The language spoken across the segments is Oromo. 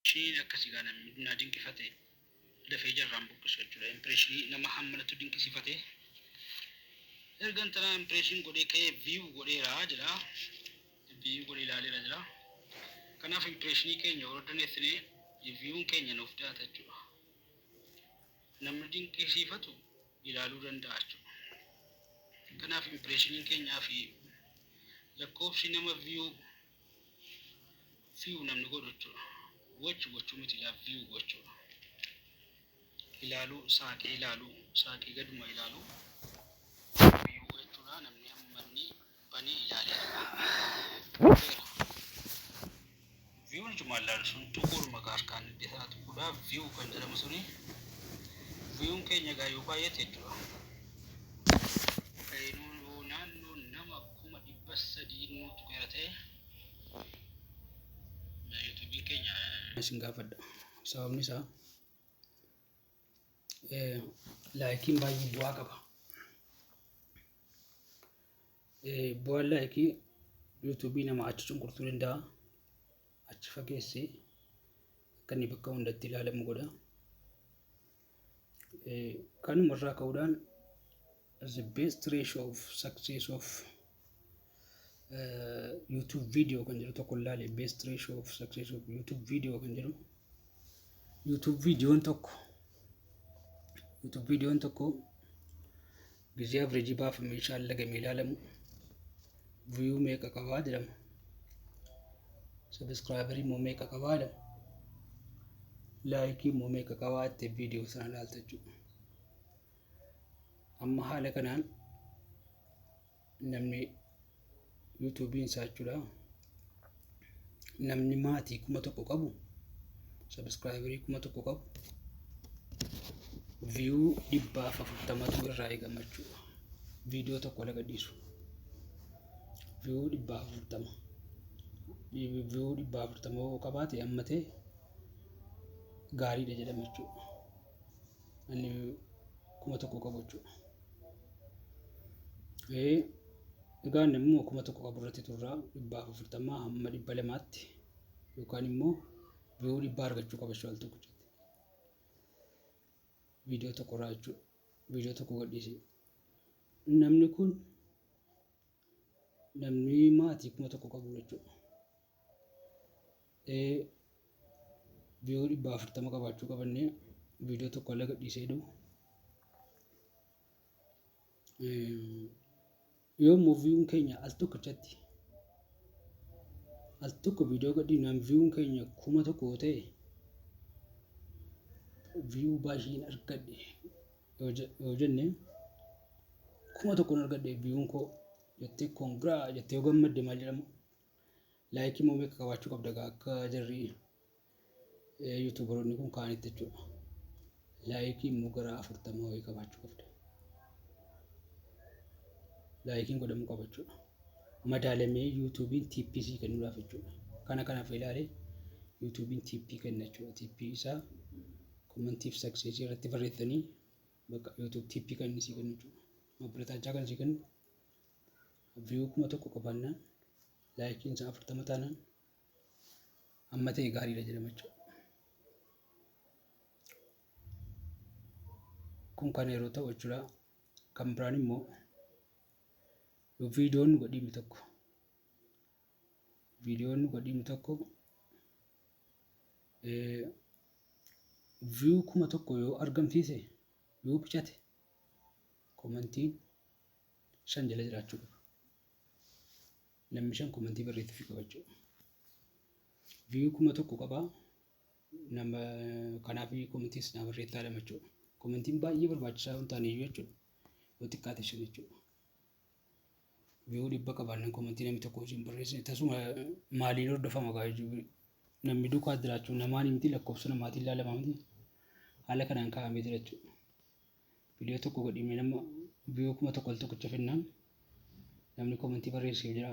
شيء كسيجان نادين كفتة دفع جرام بوكس كذا إمبريشني نما هم نتودين كسيفتة إرجع ترى إمبريشن قولي كه view قولي راجلا view قولي لالي راجلا كنا في إمبريشني كه نيورتن إثنين view كه ننوفدا تجوا نمدين كسيفتو إلالو رندا أجوا كنا في إمبريشني كه نافي لكوف سينما view نمني قولتو watch متلا view watch إلالو ساكي قد ما إلالو view watch نمني هم بني إلالي view نجمع لارسون تقول مقار كان دهات كودا view كان جرا مسوني view كي نجايو باية تجوا كينو نانو نما كوما دبس دي نوت كيرته ما يوتيوب كينيا سنغافد سبب نسا لايكين باي بواقبا بوا لايكي يوتيوب نما أتشون كرتولين دا أتشفاكيسي كان يبقى وندتي لالم غدا كان مرة كودان the best ratio of success of YouTube video kan jiru tokko ilaalee best ratio of success of YouTube video kan jiru YouTube videoon tokko gizee average baaf meeshaa lagamee ilaalamu view meeqa qabaa jedhama subscriber immoo meeqa qabaa jedhama like immoo meeqa qabaa itti video sana ilaalta jechuudha amma haala kanaan namni YouTube insaachuudha namni maatii kuma tokko qabu subscriber kuma tokko qabu view 140 irraa eegama jechuudha video tokko laga dhiisu view 140 qabaate ammatee gaariidha jedhama jechuudha inni kuma tokko qabu jechuudha egaan immoo kuma tokko qabu irratti turraa 140 hamma 200tti yookaan immoo view 100 argachuu qaba shawal tokko jechuudha video tokko raachuu video tokko gadhiisi namni kun namni maatii kuma tokko qabu jechuudha view 140 qabaachuu qabannee video tokko laga gadhiisee dhu yoo movie keenya al tokko video gadhiinaan view keenya kuma tokko ta'e view baashiin argadhe yoo jenne kuma tokko argadhe view ko jettee congrats jettee gammadde maal jedhamu like immoo meeqa qabaachuu qabda akka jarri YouTuberoonni kun kaanitti jechuudha like immoo gara 40 wayii qabaachuu qabda like godhamuu qaba jechuudha madaalamee YouTubein TPC kennuudhaaf jechuudha kanaaf ilaalee YouTubein TP kenna jechuudha TP isaa commentiif success irratti barreessanii bakka YouTube TP kennisii kennu jechuudha mabrataa kan sii kennu view kuma tokko qabannaan like isaa 40 taanaan amma ta'e gaariidha jedhama jechuudha kun kan yeroo ta'u jechuudha kan biraan immoo videoon godhiin tokko view kuma tokko yoo argamsiise yoo bichate commentiin 5 jala jiraachuu qaba namni 5 commentii barreessuuf qaba jechuudha view kuma tokko qaba nama kanaaf commentiis na barreessaa lama jechuudha commentiin baay'ee barbaachisaa waan ta'aniif jechuudha yoo xiqqaate 5 jechuudha view 100 qabaannan commentii namni tokko isin barreesse tasuma maaliin hordofama gaajuu namni duukaa jiraachuu namaan himti lakkoofsa namaatiin ilaalamaa miti haala kanaan kaa'amee jira jechuudha video tokko godhime nama view kuma tokko al tokkocha fennaan namni commentii barreessee jira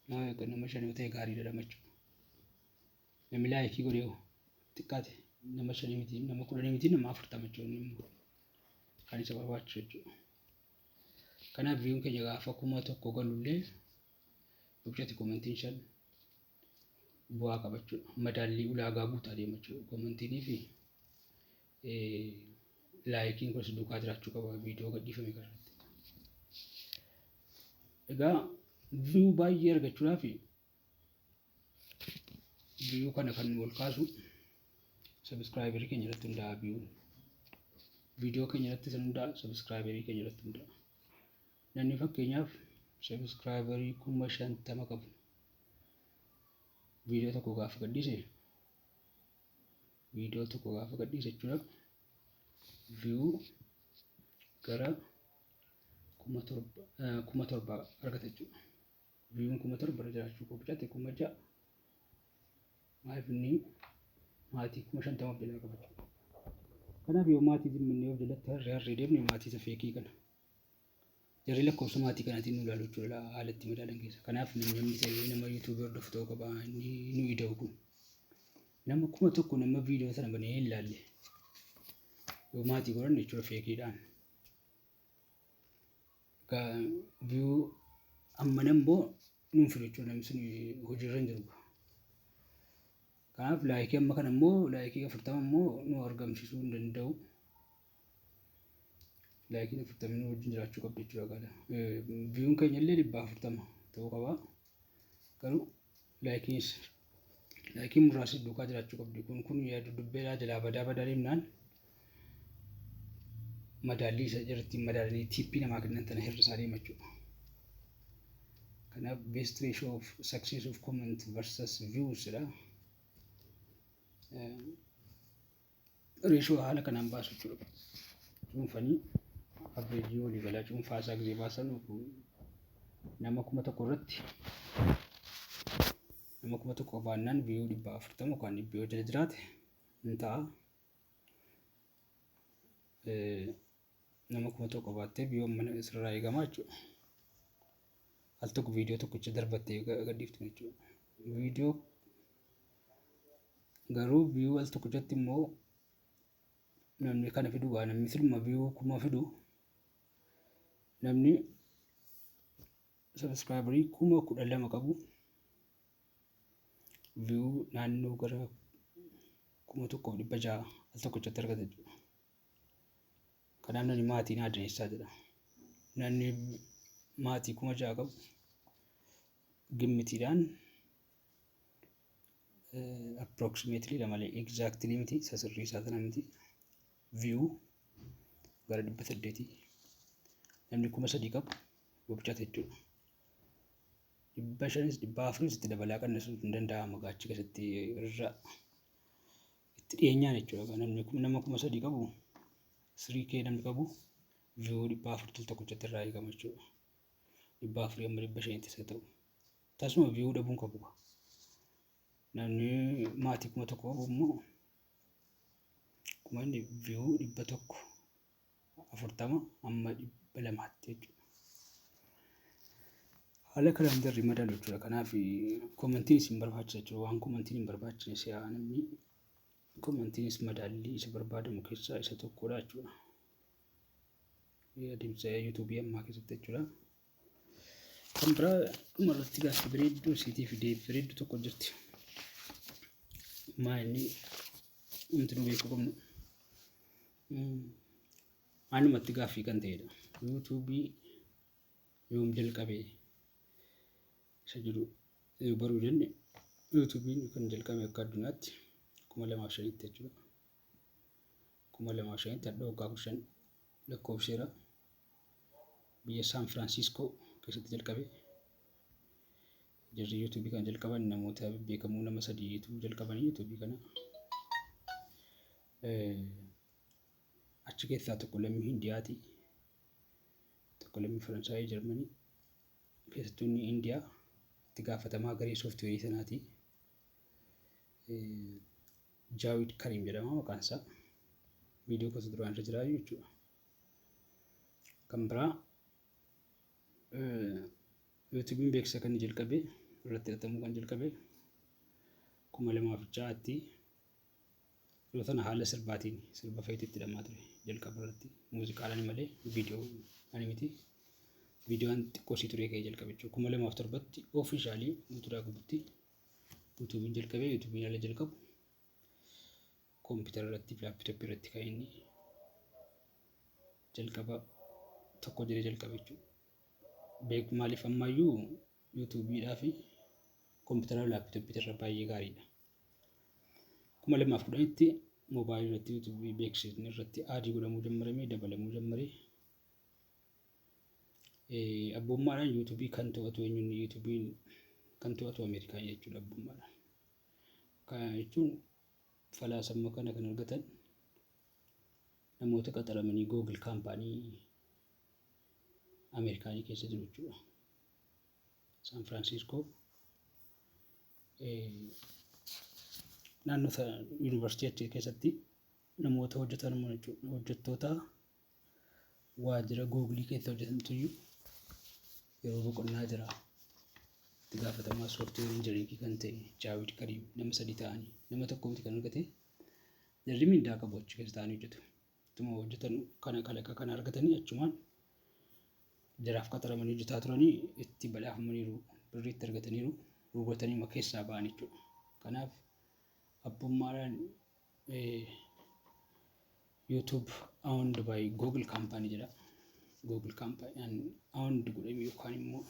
nama 5 ta'e gaarii jedhama jechuudha namni like godhee xiqqaate nama 5 miti nama 10 miti nama 40 jechuudha kan isa barbaachisu jechuudha kanaaf view keenya gaafa kuma tokko galullee bukchati commentiin 5 bu'aa qaba jechuudha. Madaallii ulaagaa guutaa deema jechuudha. Komantiinii fi laayikiin kunis duukaa jiraachuu qaba viidiyoo gadhiifame kanarratti. Egaa viyuu baay'ee argachuudhaaf viyuu kana kan ol kaasu sabiskiraayibarii keenya irratti hundaa'a viyuun. Viidiyoo keenya irratti san hundaa'a sabiskiraayibarii keenya irratti hundaa'a. Namni fakkeenyaaf sabiskiraayibarii 50,000 qabu viidiyoo tokko gaafa gadhiise jechuudha viyuu gara 7,000 argata jechuudha. Viyuun 7,000 jiraachuu qabu jechuudha. 6,000 maaliif inni maatii 50,000 jalaa qaba jechuudha. Kanaaf yoo maatii zimmannee of jalatti harree deemne maatii isa feekii kana jarri lakkoofsa maatii kanaatiin nu ilaalu jechuudha haala itti madaalan keessa. Kanaaf namni ta'ee nama yuutuubii hordofu ta'uu qaba. Inni nu ida'u kun nama 1,000 nama viidiyoo sana banee hin ilaalle yoo maatii godhan jechuudha feekiidhaan. Viyuu amma immoo nuun fidu jechuudha namni sun hojiirra hin jiru. Kanaaf laayikii amma kana immoo laayikii 40 immoo nu argamsiisuu hin danda'u. Laayikiin 40 nu wajjin jiraachuu qabdi jechuudha. Viyuun keenya illee 140 ta'uu qaba. Garuu laayikiin muraasni duukaa jiraachuu qabdi. Kun yaadu dubbeedhaa jalaa badaa deemnaan madaallii isa irratti madaalanii tiippii namaa kennan tana hir'isaa deema jechuudha. Kanaaf best ratio of success of comment versus views dha. Ratio haala kanaan baasu jechuudha. Cuunfanii average walii galaa cuunfaa isaa gisee baasan nama 1,000 irratti nama 1,000 baannaan viyuu 140 yookaan 100 yoo jala jiraate hin ta'a. Nama 1,000 baattee viyuu mana sirraa eegamaa jechuudha. Al tokko viidiyoo tokkicha darbattee gadhiiftu jechuudha. Viidiyoo garuu viyuu al tokkichatti immoo namni kana fidu waa namni filma viyuu 1,000 fidu namni sabiskiraayibarii 12,000 qabu viyuu naannoo gara 1,600 al tokkichatti argata jechuudha. Kanaaf namni maatiin addeessaa jedha. Namni maatii 6,000 qabu gimmitiidhaan approximately malee exactly miti sasirrii isaa sana miti viyuu gara 800 namni 3,000 qabu gochate jechuudha. 500 400 itti dabalaa qannasuun hin danda'amu gaachi keessatti irra itti dhiyeenyaan jechuudha. Namni nama 3,000 qabu 3K namni qabu viyuu 400 tokkochatti irraa eegama jechuudha. 400 amma 500 isa ta'u. Tasuma viyuu dhabuun qabu. Namni maatii 1,000 qabu immoo kumanni viyuu 140 amma 200 jechuudha. Haala kanaan jarri madaalu jechuudha. Kanaaf komantiin isin barbaachisa jechuudha. Waan komantiin hin barbaachine si'aa namni komantiinis madaallii isa barbaadamu keessaa isa tokkodha jechuudha. Adeemsa yuutuubii ammaa keessatti jechuudha. Kan biraa dhumarratti gaaffii bareedduu siitiif deebii bareedduu tokko jirti. Maali wanti nu beekuu qabnu anumatti gaaffii kan ta'edha. Yuutuubii yoom jalqabee isa jedhu baruu jenne yuutuubiin kan jalqabe akka addunyaatti 2005 jechuudha. 2005 adda waggaa 5 lakkoofseera biyya Saan Firaansiskoo keessatti jalqabe. Jarri yuutuubii kan jalqaban namoota beekamoo nama 3tu jalqabanii yuutuubii kana. Achi keessaa tokko lammii Indiyaati. Tokko lammii Faransaayii Jarmanii. Keessattuu inni Indiyaa itti gaafatamaa garee sooftiweerii sanaati. Jaawid Kariim jedhama maqaan isaa. Viidiyoo gosa duraan irra jiraa jechuudha. Kan biraa yuutuubiin beeksisa kan jalqabe irratti hidhatamuu kan jalqabe 2006tti yeroo sana haala sirbaatiin sirba feetiitti hidhamaa ture jalqaba irratti muuziqaalaan malee viidiyoo ani miti viidiyoon xiqqoo sii ture ka'ee jalqabe jechuudha. 2007tti ofiishaalii guutuudhaa guutuutti yuutuubiin jalqabee yuutuubiin ala jalqabu koompitara irratti fi laaptooppii irratti kan inni jalqaba tokko jedhee jalqabe jechuudha. Maaliif ammayyuu yuutuubiidhaa fi koompitara laaptooppii irra baay'ee gaariidha. 2010tti moobaayilii irratti yuutuubii beeksisni irratti aadii godhamuu jalqabee dabalamuu jalqabee abbummaadhaan yuutuubii kan to'atu eenyuun yuutuubiin kan to'atu Ameerikaa jechuudha abbummaadhaan. Kana jechuun falaasama kana kan argatan namoota qaxaramanii Google kaampaanii Ameerikaa keessa jiru jechuudha. San Firaansiskoo naannoo yuunivarsiitii achi keessatti namoota hojjetan jechuudha. Hojjettoota waajjira Google keessa hojjetantu yeroo boqonnaa jira. Itti gaafatamaa sooftiweerii injiniyarii kan ta'e Jaawid Kariim nama 3 ta'anii nama tokko miti kan argate jarri mindaa qabu achi keessa ta'anii hojjetu. Ittuma hojjetan kana kalaqa kana argatanii achumaan jaraaf qaxaramanii hojjetaa turanii itti badhaafamaniiru, birriitti argataniiru, hubatanii keessaa ba'an jechuudha. Kanaaf abbummaadhaan YouTube owned by Google Company jedha. Google Company owned godhamee yookaan immoo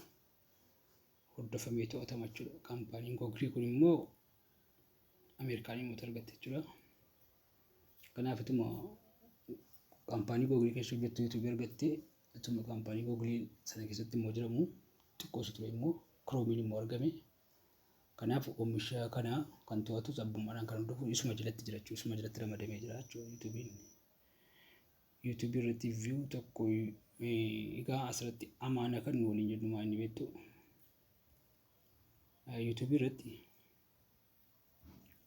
hordofamee to'atama jechuudha. Kaampaaniin Google kun immoo Ameerikaan immoo argatte jechuudha. Kanaaf ituma kaampaanii Google keessa hojjettu YouTube argattee ituma kaampaanii Google sana keessatti immoo jiramu xiqqoo ture immoo Chrome immoo argame. Kanaaf oomisha kana kan to'atu abbummaadhaan kan hordofu isuma jalatti jira jechuudha. Isuma jalatti ramadamee jira jechuudha YouTubein. YouTube irratti view tokko egaa asirratti amaana kan waliin jedhu maal inni beektu. YouTube irratti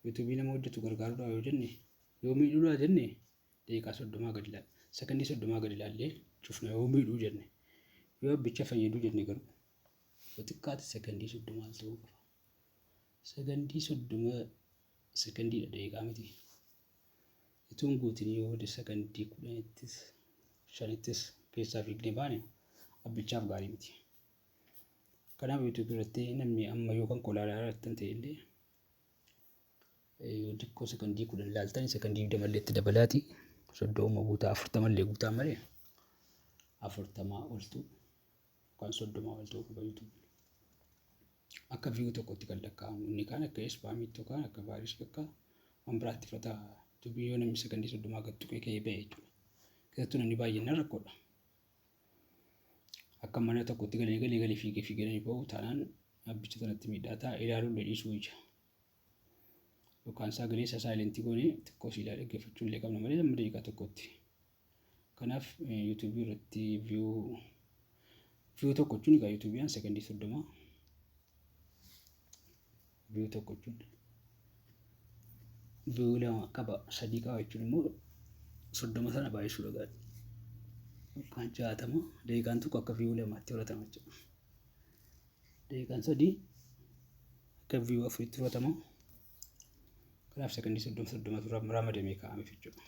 YouTube nama hojjetu gargaaruudhaaf yoo jenne yoo miidhuudhaa jenne daqiiqaa 30 gadi ilaalla. Sekondii 30 gadi ilaallee cufna yoo miidhuu jenne yoo abbicha fayyaduu jenne garuu yoo xiqqaate sekondii 30 ta'uu qaba. Sekondii 30 sekondiidha daqiiqaa miti. Ituun guutiin yoo sekondii 10 5 keessaa fiignee baane abbichaaf gaarii miti. Kanaaf YouTube irratti namni amma yoo kan kolaalaa irratti ta'e illee yoo xiqqoo sekondii 10 ilaaltanii sekondii 20 illee itti dabalaati 30 guutaa 40 illee guutaa malee 40 oltu kan 30 oltu qaba YouTube. Akka view tokkotti kan lakkaa'amu inni kaan akka ispaamiitti yookaan akka vaayirasii akka waan biraatti fudhata. YouTube yoo namni sekondii 30 gad tuqee ka'ee ba'e jechuudha. Keessattuu namni baay'inaan rakkoodha. Akka mana tokkotti galee fiigee ba'u taanaan abbicha sanatti miidhaa ta'a ilaaluun dhiisuu ija. Yookaan sagalee isaa saayilentii goonee xiqqoo siilaa dhaggeeffachuu illee qabna malee amma daqiiqaa tokkotti. Kanaaf YouTube irratti view tokko jechuun egaa YouTube'aan sekondii 30 view tokko jechuun view 2 qaba 3 qaba jechuun immoo 30 sana baay'isuudha gaadhi. Kan 60 daqiiqaan tokko akka view 2tti fudhatama jechuudha. Daqiiqaan 3 akka view 4tti fudhatama. Kanaaf sekondii 30 ramadamee kaa'ame jechuudha.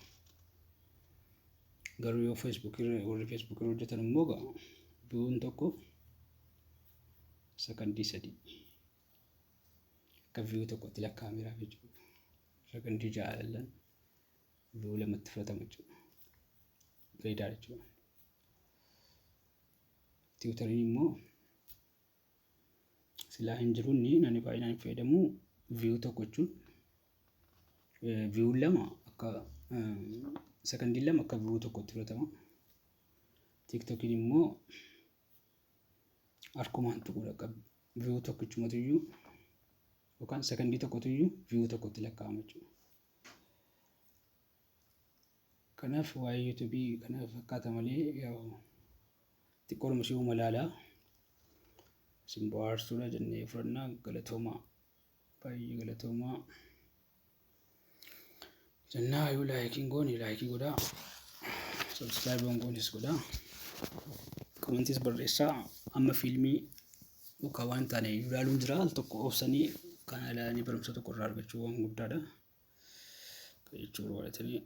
Garuu yoo Facebook irra hojjetan immoo view'n tokko sekondii 3 akka view tokkotti lakkaa'ameera jechuudha. Sekondii 6 view 2tti fudhatama jechuudha. Fayidaa jechuudha. Tiwutariin immoo silaa hin jiruun namni baay'inaan fayyadamu view tokko jechuun view 2 akka sekondii 2 akka view tokkotti fudhatama. TikTokiin immoo harkumaan tuquudha qaba. View tokkichumatu iyyuu yookaan sekondii tokkotu iyyuu view tokkotti lakkaa'ama jechuudha. Kanaaf waa'ee YouTube kanaaf fakkaata malee xiqqoo mashii malaalaa simbohaarsuudha jennee fudhannaa galatoomaa baay'ee galatoomaa jennaa yoo laayikii godhaa subscribe goonis godhaa komentis barreessaa amma fiilmii yookaan waan taane ilaaluun jira al tokko obsanii kana ilaalanii barumsa tokko irraa argachuu waan guddaadha jechuudha.